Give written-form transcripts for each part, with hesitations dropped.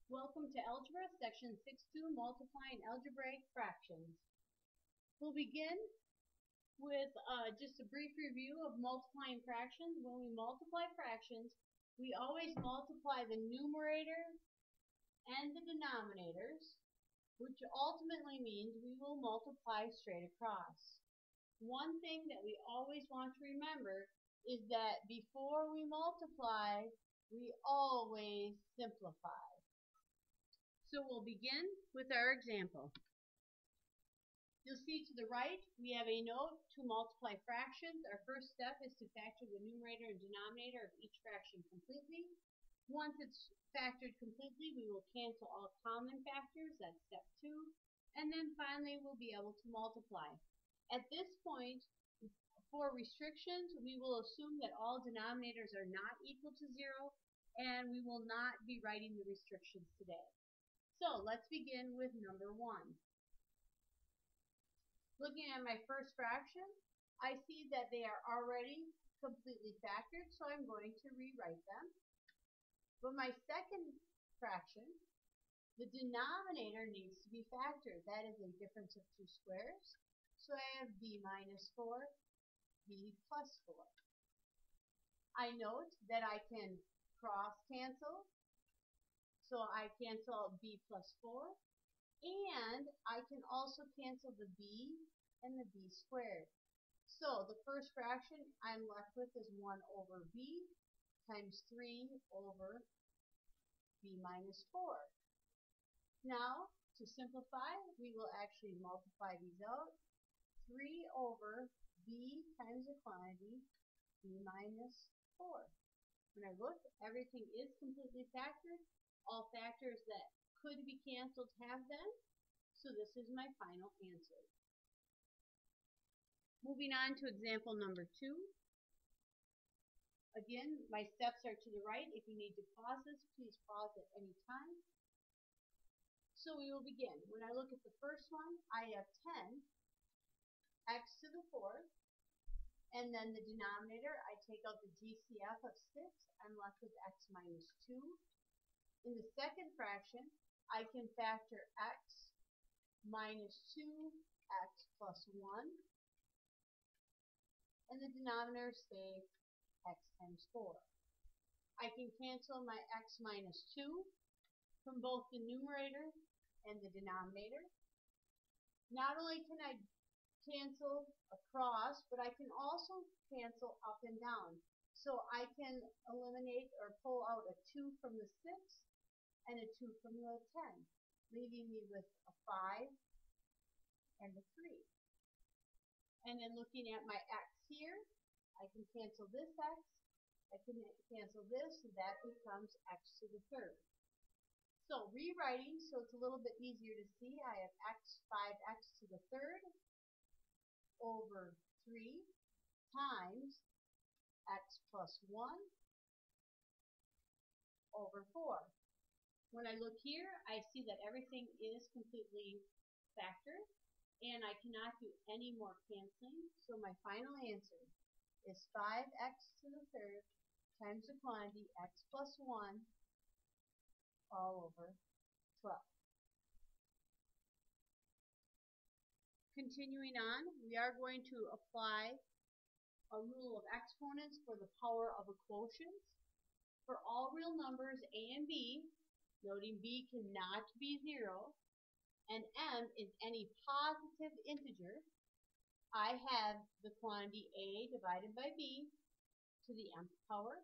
Welcome to Algebra, Section 6.2, Multiplying Algebraic Fractions. We'll begin with just a brief review of multiplying fractions. When we multiply fractions, we always multiply the numerator and the denominators, which ultimately means we will multiply straight across. One thing that we always want to remember is that before we multiply, we always simplify. So we'll begin with our example. You'll see to the right we have a note to multiply fractions. Our first step is to factor the numerator and denominator of each fraction completely. Once it's factored completely, we will cancel all common factors. That's step 2. And then finally we'll be able to multiply. At this point, for restrictions, we will assume that all denominators are not equal to 0, and we will not be writing the restrictions today. So let's begin with number 1. Looking at my first fraction, I see that they are already completely factored, so I'm going to rewrite them. But my second fraction, the denominator needs to be factored. That is a difference of 2 squares. So I have b minus 4, b plus 4. I note that I can cross cancel. So I cancel b plus 4, and I can also cancel the b and the b squared. So the first fraction I'm left with is 1 over b times 3 over b minus 4. Now, to simplify, we will actually multiply these out. 3 over b times the quantity, b minus 4. When I look, everything is completely factored. All factors that could be canceled have been. So this is my final answer. Moving on to example number 2. Again, my steps are to the right. If you need to pause this, please pause at any time. So we will begin. When I look at the first one, I have 10 x to the 4th. And then the denominator, I take out the GCF of 6. I'm left with x minus 2. In the second fraction, I can factor x minus 2x plus 1. And the denominator stays x times 4. I can cancel my x minus 2 from both the numerator and the denominator. Not only can I cancel across, but I can also cancel up and down. So I can eliminate or pull out a 2 from the 6 and a 2 from the 10, leaving me with a 5 and a 3. And then looking at my x here, I can cancel this x, I can cancel this, so that becomes x to the 3rd. So rewriting, so it's a little bit easier to see, I have 5x to the 3rd over 3 times x plus 1 over 4. When I look here, I see that everything is completely factored, and I cannot do any more canceling. So my final answer is 5x to the 3rd times the quantity x plus 1 all over 12. Continuing on, we are going to apply a rule of exponents for the power of a quotient. For all real numbers a and b, noting b cannot be 0, and m is any positive integer, I have the quantity a divided by b to the mth power,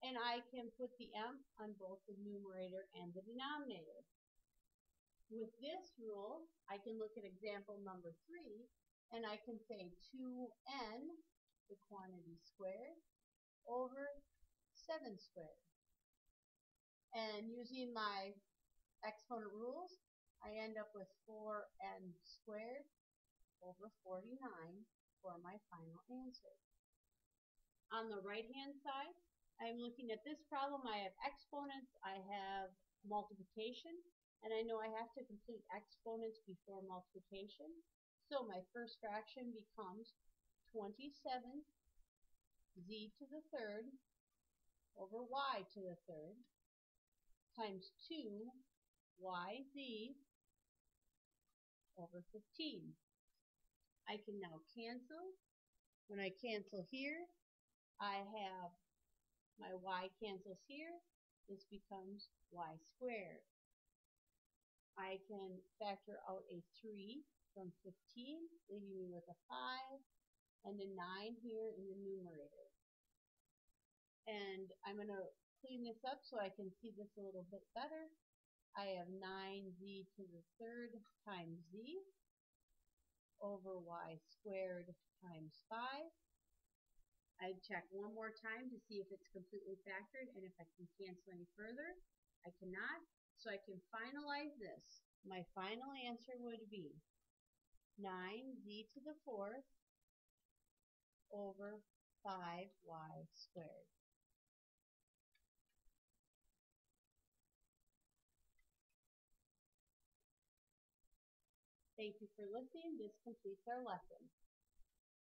and I can put the m on both the numerator and the denominator. With this rule, I can look at example number 3, and I can say 2n, the quantity squared, over 7 squared. And using my exponent rules, I end up with 4n squared over 49 for my final answer. On the right-hand side, I'm looking at this problem. I have exponents, I have multiplication, and I know I have to complete exponents before multiplication. So my first fraction becomes 27 z to the 3rd over y to the 3rd times 2 yz over 15. I can now cancel. When I cancel here, I have my y cancels here. This becomes y squared. I can factor out a 3 from 15, leaving me with a 5 and a 9 here in the numerator. And I'm going to clean this up so I can see this a little bit better. I have 9z to the third times z over y squared times 5. I check one more time to see if it's completely factored and if I can cancel any further. I cannot, so I can finalize this. My final answer would be 9z to the fourth over 5y squared. Thank you for listening. This completes our lesson.